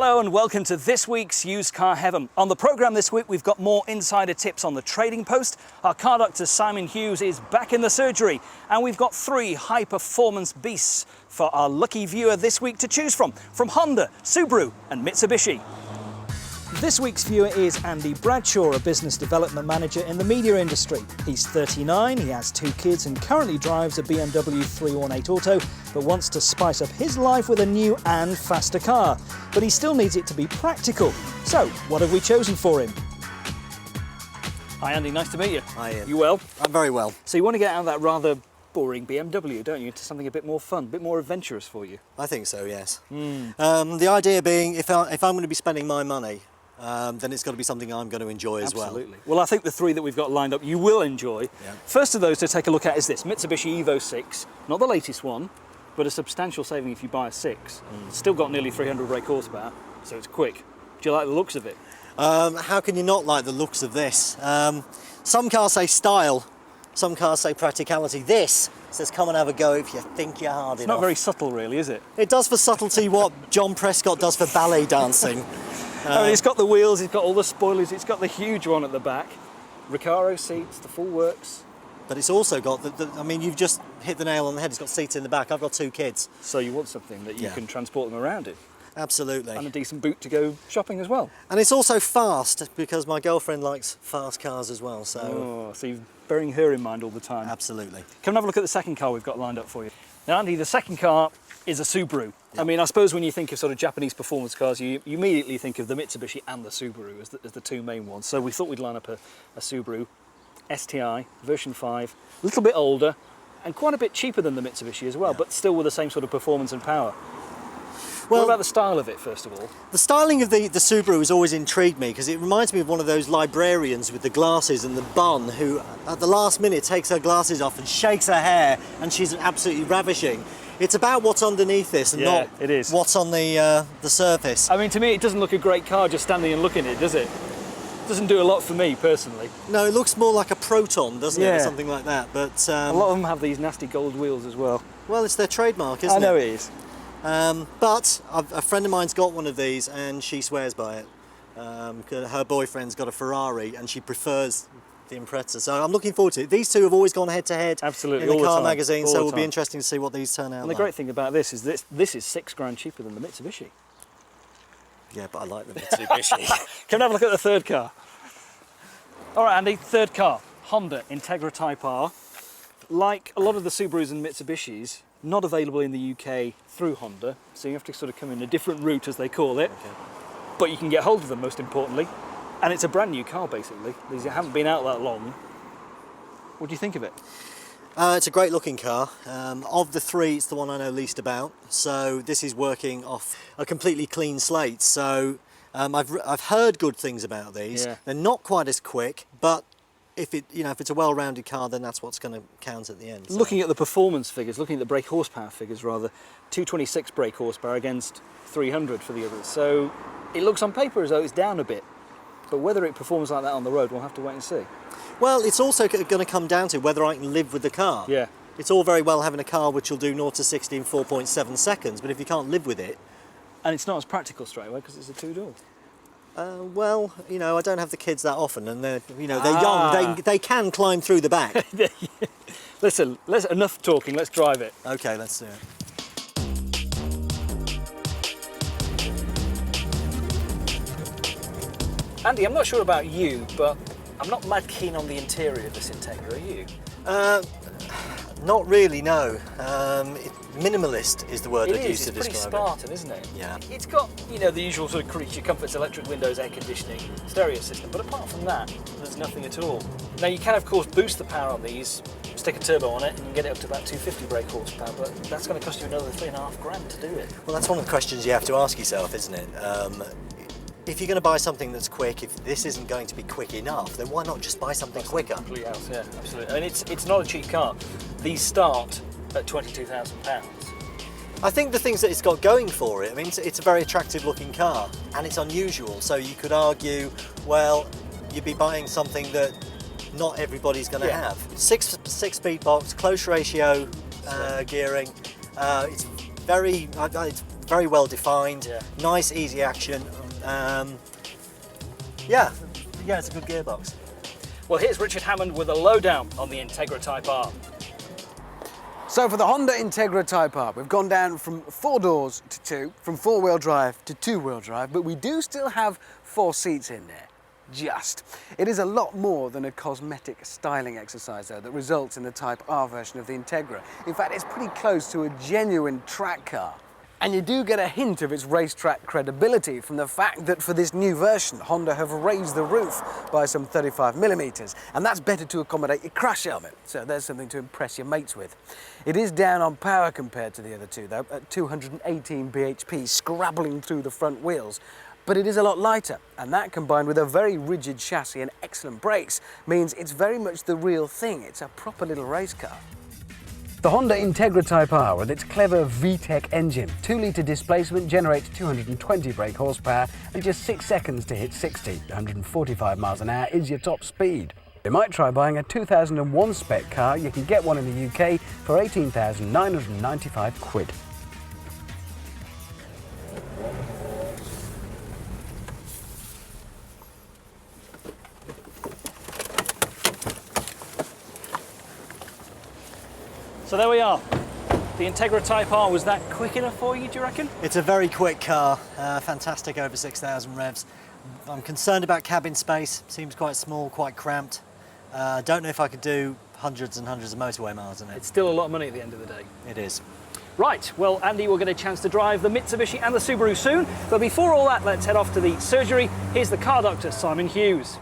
Hello and welcome to this week's Used Car Heaven. On the programme this week we've got more insider tips on the trading post, our car doctor Simon Hughes is back in the surgery, and we've got 3 high-performance beasts for our lucky viewer this week to choose from Honda, Subaru and Mitsubishi. This week's viewer is Andy Bradshaw, a business development manager in the media industry. He's 39, he has 2 kids and currently drives a BMW 318 Auto, but wants to spice up his life with a new and faster car. But he still needs it to be practical. So, what have we chosen for him? Hi Andy, nice to meet you. Hi Ian. You well? I'm very well. So you want to get out of that rather boring BMW, don't you, into something a bit more fun, a bit more adventurous for you? I think so, yes. The idea being, if I'm going to be spending my money, then it's got to be something I'm going to enjoy as well. Absolutely. Well, I think the 3 that we've got lined up you will enjoy. Yeah. First of those to take a look at is this Mitsubishi Evo 6, not the latest one, but a substantial saving if you buy a 6. Still got nearly 300 brake horsepower, so it's quick. Do you like the looks of it? How can you not like the looks of this? Some cars say style, some cars say practicality. This says come and have a go if you think you're hard enough. It's not very subtle really, is it? It does for subtlety what John Prescott does for ballet dancing. I mean, it's got the wheels, it's got all the spoilers, it's got the huge one at the back. Recaro seats, the full works. But it's also got, I mean, you've just hit the nail on the head, it's got seats in the back. I've got 2 kids. So you want something that you can transport them around in. Absolutely. And a decent boot to go shopping as well. And it's also fast, because my girlfriend likes fast cars as well, so... Oh, so you're bearing her in mind all the time. Absolutely. Come and have a look at the second car we've got lined up for you. Now Andy, the second car is a Subaru. Yep. I mean, I suppose when you think of sort of Japanese performance cars, you immediately think of the Mitsubishi and the Subaru as the 2 main ones. So we thought we'd line up a Subaru STI version 5, a little bit older and quite a bit cheaper than the Mitsubishi as well, but still with the same sort of performance and power. Well, what about the style of it, first of all? The styling of the Subaru has always intrigued me because it reminds me of one of those librarians with the glasses and the bun who at the last minute takes her glasses off and shakes her hair and she's absolutely ravishing. It's about what's underneath this and not what's on the surface. I mean, to me it doesn't look a great car just standing and looking at it, does it? It doesn't do a lot for me personally. No, it looks more like a Proton, doesn't it, or something like that. But a lot of them have these nasty gold wheels as well. Well, it's their trademark, isn't it? I know it is. But a friend of mine's got one of these and she swears by it. Her boyfriend's got a Ferrari and she prefers the IMPREZA. So I'm looking forward to it. These 2 have always gone head to head in the car magazine, so it'll be interesting to see what these turn out And the great thing about this is this is £6,000 cheaper than the Mitsubishi. Yeah, but I like the Mitsubishi. Come and have a look at the third car. All right, Andy, third car, Honda INTEGRA Type R. Like a lot of the Subarus and Mitsubishis, not available in the UK through Honda, so you have to sort of come in a different route, as they call it. Okay. But you can get hold of them, most importantly. And it's a brand new car, basically. These haven't been out that long. What do you think of it? It's a great looking car. Of the 3, it's the one I know least about. So this is working off a completely clean slate. So I've heard good things about these. Yeah. They're not quite as quick, but if it's a well-rounded car, then that's what's going to count at the end. So. Looking at the performance figures, looking at the brake horsepower figures rather, 226 brake horsepower against 300 for the others. So it looks on paper as though it's down a bit, but whether it performs like that on the road, we'll have to wait and see. Well, it's also going to come down to whether I can live with the car. Yeah. It's all very well having a car which will do 0 to 60 in 4.7 seconds, but if you can't live with it... And it's not as practical straight away because it's a 2-door. Well, I don't have the kids that often, and they're young. They can climb through the back. Listen, enough talking. Let's drive it. Okay, let's do it. Andy, I'm not sure about you, but I'm not mad keen on the interior of this INTEGRA. Are you? Not really, no. Minimalist is the word I'd use to describe it. It's pretty Spartan, isn't it? Yeah. It's got, the usual sort of creature comforts, electric windows, air conditioning, stereo system, but apart from that, there's nothing at all. Now you can of course boost the power on these, stick a turbo on it and get it up to about 250 brake horsepower, but that's going to cost you another £3,500 to do it. Well, that's one of the questions you have to ask yourself, isn't it? If you're going to buy something that's quick, if this isn't going to be quick enough, then why not just buy something quicker? Complete else, yeah, absolutely. And it's not a cheap car. These start at £22,000. I think the things that it's got going for it, I mean, it's a very attractive looking car and it's unusual. So you could argue, well, you'd be buying something that not everybody's going to have. Six-speed box, close ratio gearing. It's very well defined, nice, easy action. Yeah, it's a good gearbox. Well, here's Richard Hammond with a lowdown on the INTEGRA Type R. So for the Honda INTEGRA Type R, we've gone down from 4 doors to 2, from 4-wheel drive to 2-wheel drive, but we do still have 4 seats in there. Just. It is a lot more than a cosmetic styling exercise, though, that results in the Type R version of the INTEGRA. In fact, it's pretty close to a genuine track car. And you do get a hint of its racetrack credibility from the fact that for this new version, Honda have raised the roof by some 35mm, and that's better to accommodate your crash helmet, so there's something to impress your mates with. It is down on power compared to the other two, though, at 218 bhp, scrabbling through the front wheels. But it is a lot lighter, and that combined with a very rigid chassis and excellent brakes means it's very much the real thing. It's a proper little race car. The Honda INTEGRA Type R with its clever VTEC engine, 2-litre displacement, generates 220 brake horsepower and just 6 seconds to hit 60. 145 miles an hour is your top speed. You might try buying a 2001 spec car. You can get one in the UK for £18,995. So there we are. The INTEGRA Type R, was that quick enough for you, do you reckon? It's a very quick car, fantastic over 6,000 revs. I'm concerned about cabin space, seems quite small, quite cramped. Don't know if I could do hundreds and hundreds of motorway miles in it. It's still a lot of money at the end of the day. It is. Right, well, Andy will get a chance to drive the Mitsubishi and the Subaru soon, but before all that, let's head off to the surgery. Here's the car doctor, Simon Hughes.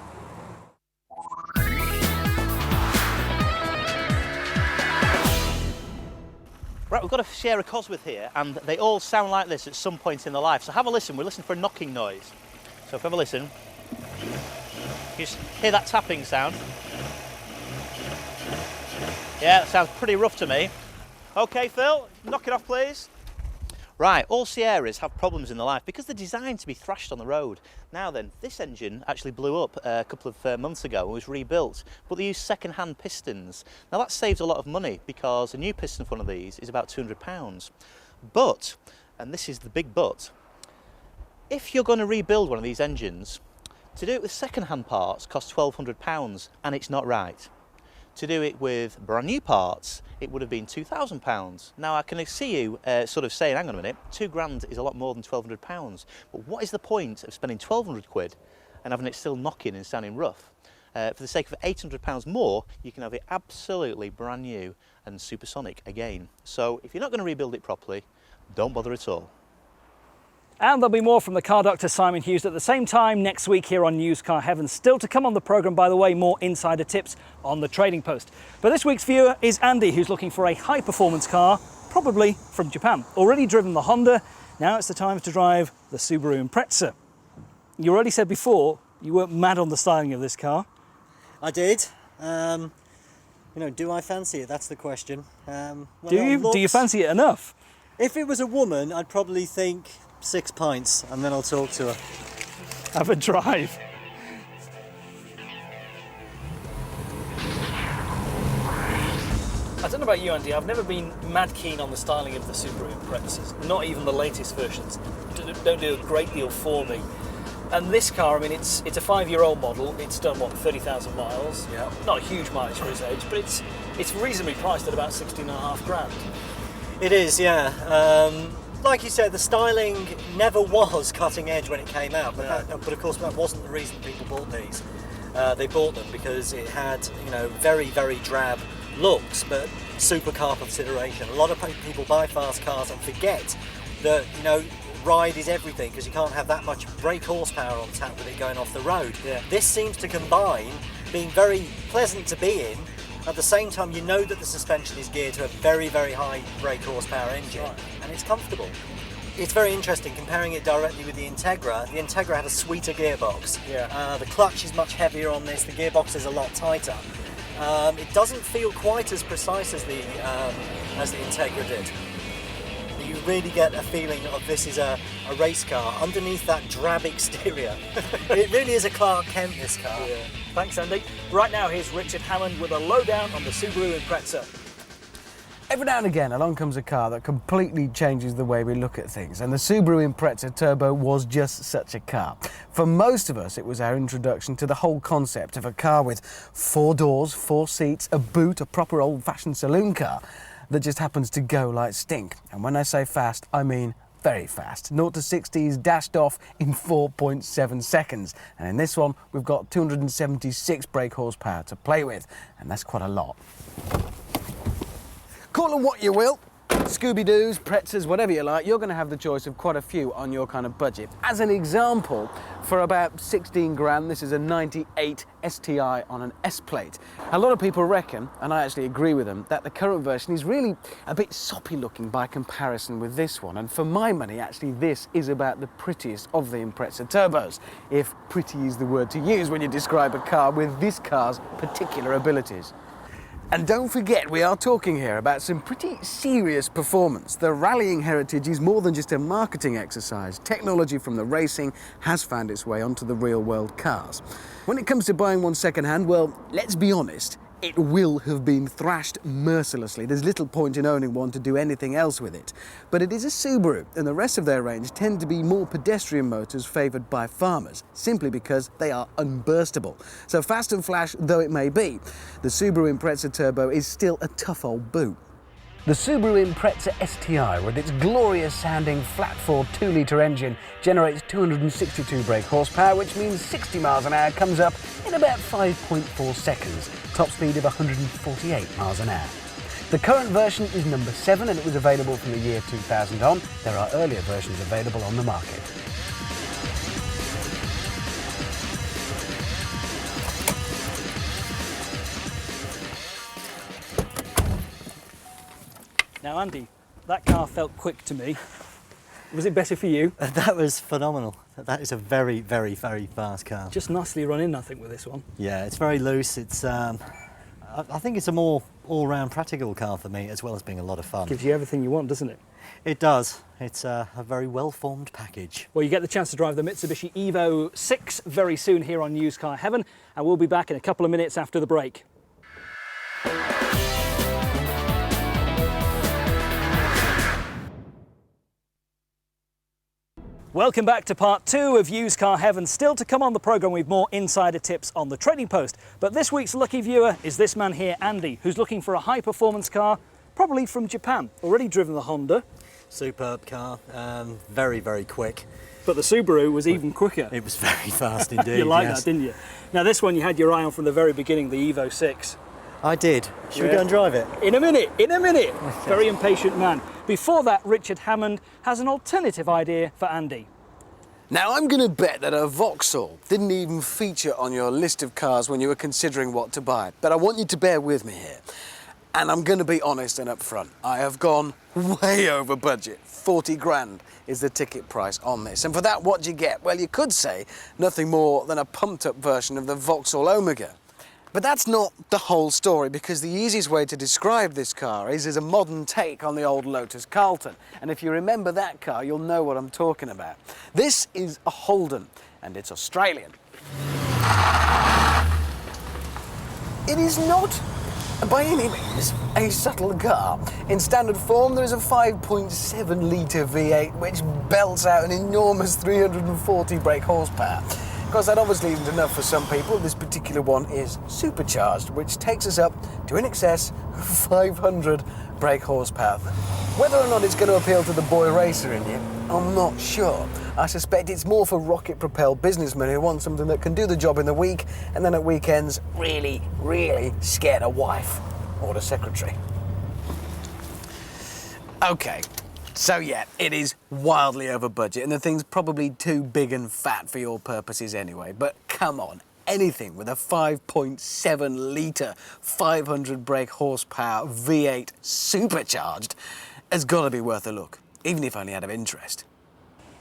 Right, we've got a Sierra Cosworth here, and they all sound like this at some point in their life. So have a listen. We're listening for a knocking noise. So if you have a listen, you just hear that tapping sound. Yeah, that sounds pretty rough to me. Okay, Phil, knock it off, please. Right, all Sierras have problems in their life because they're designed to be thrashed on the road. Now then, this engine actually blew up a couple of months ago and was rebuilt, but they use second-hand pistons. Now that saves a lot of money because a new piston for one of these is about £200. But, and this is the big but, if you're going to rebuild one of these engines, to do it with second-hand parts costs £1,200 and it's not right. To do it with brand new parts, it would have been £2,000. Now I can see you sort of saying, hang on a minute, £2,000 is a lot more than £1,200. But what is the point of spending £1,200 and having it still knocking and sounding rough? For the sake of £800 more, you can have it absolutely brand new and supersonic again. So if you're not going to rebuild it properly, don't bother at all. And there'll be more from the car doctor Simon Hughes at the same time next week here on Used Car Heaven. Still to come on the programme, by the way, more insider tips on the Trading Post. But this week's viewer is Andy, who's looking for a high-performance car, probably from Japan. Already driven the Honda, now it's the time to drive the Subaru IMPREZA. You already said before you weren't mad on the styling of this car. I did. You know, do I fancy it? That's the question. Do you? Do you fancy it enough? If it was a woman, I'd probably think 6 pints and then I'll talk to her. Have a drive. I don't know about you, Andy, I've never been mad keen on the styling of the Subaru IMPREZAs, not even the latest versions. Don't do a great deal for me. And this car, I mean, it's a 5-year-old model. It's done, what, 30,000 miles? Yeah. Not a huge mileage for its age, but it's reasonably priced at about 16.5 grand. It is, yeah. Like you said, the styling never was cutting edge when it came out, but of course that wasn't the reason people bought these. They bought them because it had, you know, very, very drab looks, but supercar consideration. A lot of people buy fast cars and forget that, you know, ride is everything because you can't have that much brake horsepower on tap with it going off the road. Yeah. This seems to combine being very pleasant to be in. At the same time, you know that the suspension is geared to a very, very high brake horsepower engine, and it's comfortable. It's very interesting comparing it directly with the INTEGRA. The INTEGRA had a sweeter gearbox. Yeah. The clutch is much heavier on this, the gearbox is a lot tighter. It doesn't feel quite as precise as the INTEGRA did. You really get a feeling of this is a race car underneath that drab exterior. It really is a Clark Kent, this car. Yeah. Thanks, Andy. Right now, here's Richard Hammond with a lowdown on the Subaru IMPREZA. Every now and again, along comes a car that completely changes the way we look at things, and the Subaru IMPREZA Turbo was just such a car. For most of us, it was our introduction to the whole concept of a car with 4 doors, 4 seats, a boot, a proper old-fashioned saloon car that just happens to go like stink. And when I say fast, I mean very fast. 0 to 60 is dashed off in 4.7 seconds. And in this one, we've got 276 brake horsepower to play with, and that's quite a lot. Call them what you will, Scooby-Doos, Pretzas, whatever you like, you're going to have the choice of quite a few on your kind of budget. As an example, for about 16 grand, this is a 98 STI on an S-plate. A lot of people reckon, and I actually agree with them, that the current version is really a bit soppy looking by comparison with this one. And for my money, actually, this is about the prettiest of the IMPREZA turbos, if pretty is the word to use when you describe a car with this car's particular abilities. And don't forget, we are talking here about some pretty serious performance. The rallying heritage is more than just a marketing exercise. Technology from the racing has found its way onto the real-world cars. When it comes to buying one second-hand, well, let's be honest, it will have been thrashed mercilessly. There's little point in owning one to do anything else with it. But it is a Subaru, and the rest of their range tend to be more pedestrian motors favoured by farmers, simply because they are unburstable. So fast and flash though it may be, the Subaru IMPREZA Turbo is still a tough old boot. The Subaru IMPREZA STI, with its glorious sounding flat-4 2-litre engine, generates 262 brake horsepower, which means 60 miles an hour comes up in about 5.4 seconds, top speed of 148 miles an hour. The current version is number 7 and it was available from the year 2000 on. There are earlier versions available on the market. Now, Andy, that car felt quick to me. Was it better for you? That was phenomenal. That is a very, very, very fast car. Just nicely run in, I think, with this one. Yeah, it's very loose. It's, I think it's a more all-round practical car for me, as well as being a lot of fun. Gives you everything you want, doesn't it? It does. It's a very well-formed package. Well, you get the chance to drive the Mitsubishi Evo 6 very soon here on Used Car Heaven, and we'll be back in a couple of minutes after the break. Welcome back to part 2 of Used Car Heaven. Still to come on the programme with more insider tips on the Trading Post. But this week's lucky viewer is this man here, Andy, who's looking for a high-performance car, probably from Japan. Already driven the Honda. Superb car, very, very quick. But the Subaru was even quicker. It was very fast indeed. You like yes. that, didn't you? Now this one you had your eye on from the very beginning, the Evo 6. I did. Should we go and drive it? In a minute, in a minute. Very impatient man. Before that, Richard Hammond has an alternative idea for Andy. Now, I'm going to bet that a Vauxhall didn't even feature on your list of cars when you were considering what to buy. But I want you to bear with me here. And I'm going to be honest and upfront. I have gone way over budget. 40 grand is the ticket price on this. And for that, what do you get? Well, you could say nothing more than a pumped-up version of the Vauxhall Omega. But that's not the whole story, because the easiest way to describe this car is as a modern take on the old Lotus Carlton. And if you remember that car, you'll know what I'm talking about. This is a Holden, and it's Australian. It is not, by any means, a subtle car. In standard form, there is a 5.7-litre V8, which belts out an enormous 340 brake horsepower. Of course, that obviously isn't enough for some people. This particular one is supercharged, which takes us up to in excess of 500 brake horsepower. Whether or not it's going to appeal to the boy racer in you, I'm not sure. I suspect it's more for rocket-propelled businessmen who want something that can do the job in the week, and then at weekends really, really scare a wife or the secretary. Okay. So yeah, it is wildly over budget, and the thing's probably too big and fat for your purposes anyway. But come on, anything with a 5.7-litre, 500 brake horsepower V8 supercharged has got to be worth a look, even if only out of interest.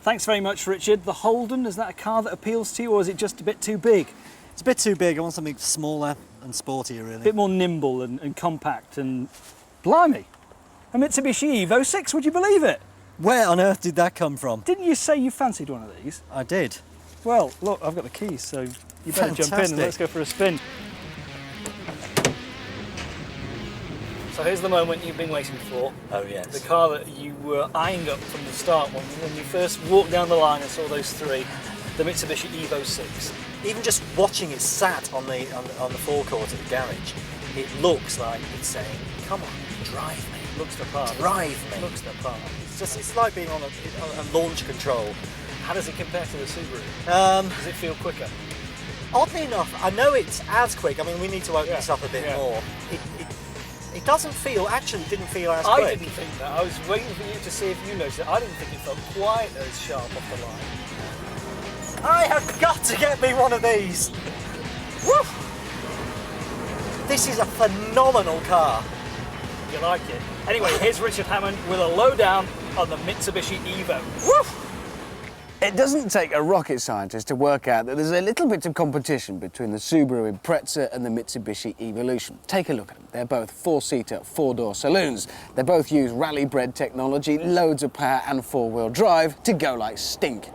Thanks very much, Richard. The Holden, is that a car that appeals to you, or is it just a bit too big? It's a bit too big. I want something smaller and sportier, really. A bit more nimble and compact and... Blimey! A Mitsubishi Evo 6, would you believe it? Where on earth did that come from? Didn't you say you fancied one of these? I did. Well, look, I've got the keys, so you better jump in and let's go for a spin. So here's the moment you've been waiting for. Oh yes. The car that you were eyeing up from the start when you first walked down the line and saw those three, the Mitsubishi Evo 6. Even just watching it sat on the forecourt at the garage, it looks like it's saying, "Come on, drive me." Looks the part. Drive me. Looks the part. It's like being on a launch control. How does it compare to the Subaru? Does it feel quicker? Oddly enough, I know it's as quick. I mean, we need to open this up a bit more. It doesn't feel, actually didn't feel as quick. I didn't think that. I was waiting for you to see if you noticed it. I didn't think it felt quite as sharp off the line. I have got to get me one of these. Woo! This is a phenomenal car. You like it? Anyway, here's Richard Hammond with a lowdown on the Mitsubishi Evo. Woo! It doesn't take a rocket scientist to work out that there's a little bit of competition between the Subaru IMPREZA and the Mitsubishi Evolution. Take a look at them. They're both four-seater, four-door saloons. They both use rally-bred technology, loads of power and four-wheel drive to go like stink.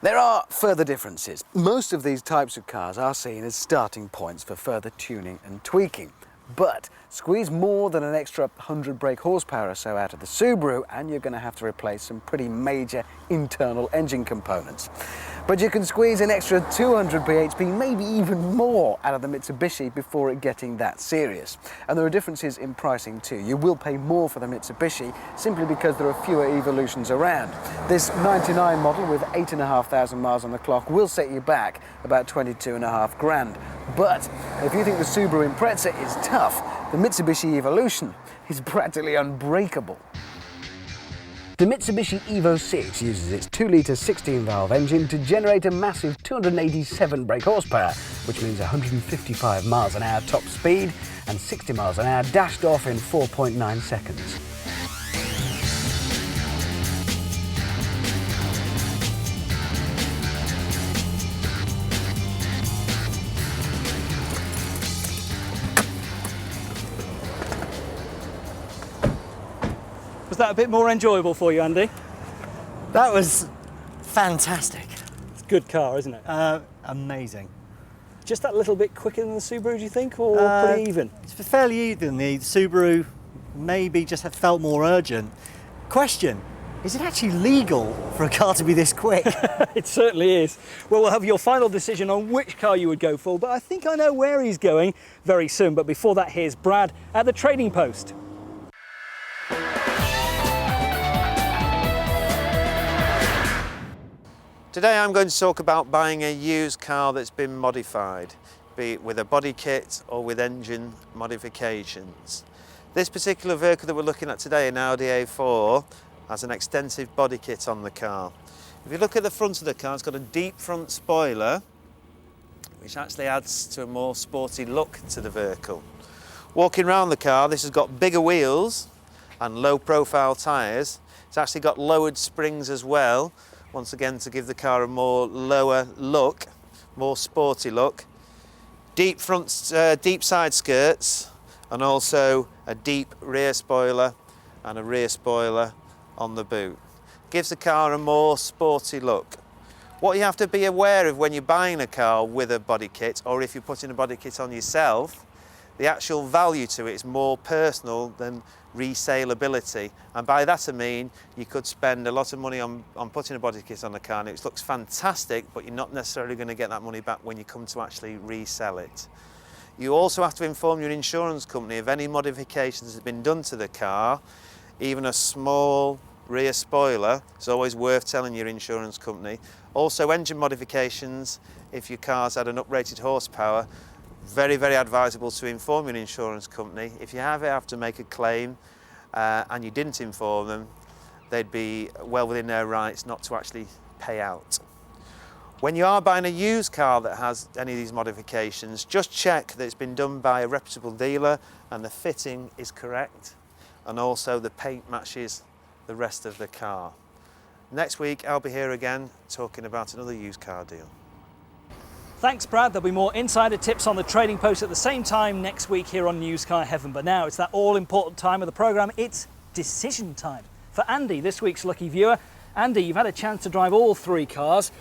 There are further differences. Most of these types of cars are seen as starting points for further tuning and tweaking. But squeeze more than an extra 100 brake horsepower or so out of the Subaru and you're going to have to replace some pretty major internal engine components. But you can squeeze an extra 200 bhp, maybe even more, out of the Mitsubishi before it getting that serious. And there are differences in pricing too. You will pay more for the Mitsubishi simply because there are fewer Evolutions around. This 99 model with 8,500 miles on the clock will set you back about 22.5 grand. But if you think the Subaru IMPREZA is tough, the Mitsubishi Evolution is practically unbreakable. The Mitsubishi Evo 6 uses its 2-litre 16-valve engine to generate a massive 287 brake horsepower, which means 155 miles an hour top speed and 60 miles an hour dashed off in 4.9 seconds. Was that a bit more enjoyable for you, Andy? That was fantastic. It's a good car, isn't it? Amazing. Just that little bit quicker than the Subaru, do you think, or pretty even? It's fairly even. The Subaru maybe just have felt more urgent. Question, is it actually legal for a car to be this quick? It certainly is. Well, we'll have your final decision on which car you would go for, but I think I know where he's going very soon. But before that, here's Brad at the Trading Post. Today I'm going to talk about buying a used car that's been modified, be it with a body kit or with engine modifications. This particular vehicle that we're looking at today, an Audi A4, has an extensive body kit on the car. If you look at the front of the car, it's got a deep front spoiler, which actually adds to a more sporty look to the vehicle. Walking around the car, this has got bigger wheels and low profile tyres. It's actually got lowered springs as well, once again to give the car a more lower look, more sporty look. Deep side skirts, and also a deep rear spoiler and a rear spoiler on the boot. Gives the car a more sporty look. What you have to be aware of when you're buying a car with a body kit, or if you're putting a body kit on yourself, the actual value to it is more personal than resaleability, and by that I mean you could spend a lot of money on putting a body kit on the car and it looks fantastic, but you're not necessarily going to get that money back when you come to actually resell it. You also have to inform your insurance company of any modifications that have been done to the car. Even a small rear spoiler is always worth telling your insurance company. Also engine modifications, if your car's had an uprated horsepower, very, very advisable to inform your insurance company. If you have to make a claim and you didn't inform them, they'd be well within their rights not to actually pay out. When you are buying a used car that has any of these modifications, just check that it's been done by a reputable dealer and the fitting is correct, and also the paint matches the rest of the car. Next week I'll be here again talking about another used car deal. Thanks, Brad. There'll be more insider tips on the Trading Post at the same time next week here on Used Car Heaven. But now it's that all-important time of the programme. It's decision time. For Andy, this week's lucky viewer. Andy, you've had a chance to drive all three cars.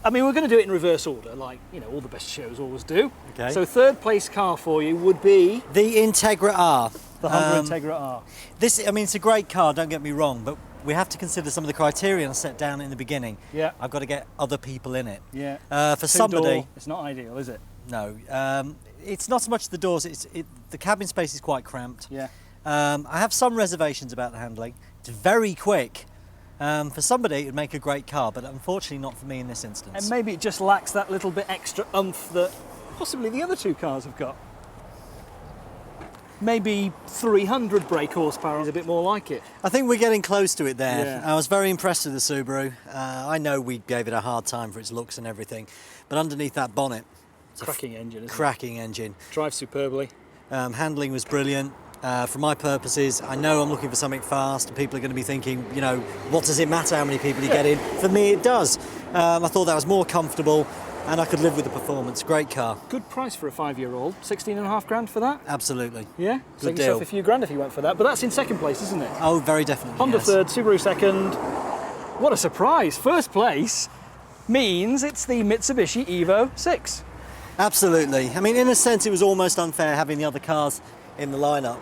I mean, we're going to do it in reverse order, like, you know, all the best shows always do. Okay. So third place car for you would be The INTEGRA R. the Honda Integra R. This, I mean, it's a great car, don't get me wrong, but we have to consider some of the criteria I set down in the beginning. Yeah. I've got to get other people in it. Yeah. For somebody, Two-door, it's not ideal, is it? no. It's not so much the doors, the cabin space is quite cramped. Yeah. I have some reservations about the handling. It's very quick. For somebody, it would make a great car, but unfortunately not for me in this instance. And maybe it just lacks that little bit extra oomph that possibly the other two cars have got. Maybe 300 brake horsepower is a bit more like it. I think we're getting close to it there. Yeah. I was very impressed with the Subaru. I know we gave it a hard time for its looks and everything, but underneath that bonnet, it's Cracking engine, isn't cracking engine. it? Drives superbly. Handling was brilliant. For my purposes, I know I'm looking for something fast, and people are going to be thinking, you know, what does it matter how many people you get in? For me, it does. I thought that was more comfortable, and I could live with the performance. Great car. Good price for a 5-year-old. 16.5 grand for that? Absolutely. Yeah? Good Save deal. yourself a few grand if you went for that. But that's in second place, isn't it? Oh, very definitely. Honda yes. third, Subaru second. What a surprise. First place means it's the Mitsubishi Evo 6. Absolutely. I mean, in a sense, it was almost unfair having the other cars in the lineup,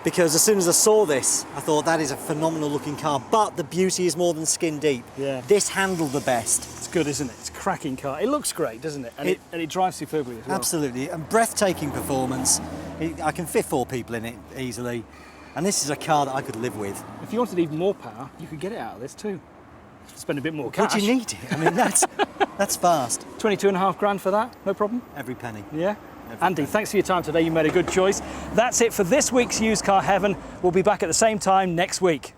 because as soon as I saw this, I thought that is a phenomenal looking car, but the beauty is more than skin deep. Yeah. This handled the best. It's good, isn't it? It's a cracking car. It looks great, doesn't it? And it drives superbly as well. Absolutely. And breathtaking performance. I can fit 4 people in it easily. And this is a car that I could live with. If you wanted even more power, you could get it out of this too. Spend a bit more cash. Would you need it? I mean, that's fast. 22.5 grand for that, no problem. Every penny. Yeah. Andy, thanks for your time today. You made a good choice. That's it for this week's Used Car Heaven. We'll be back at the same time next week.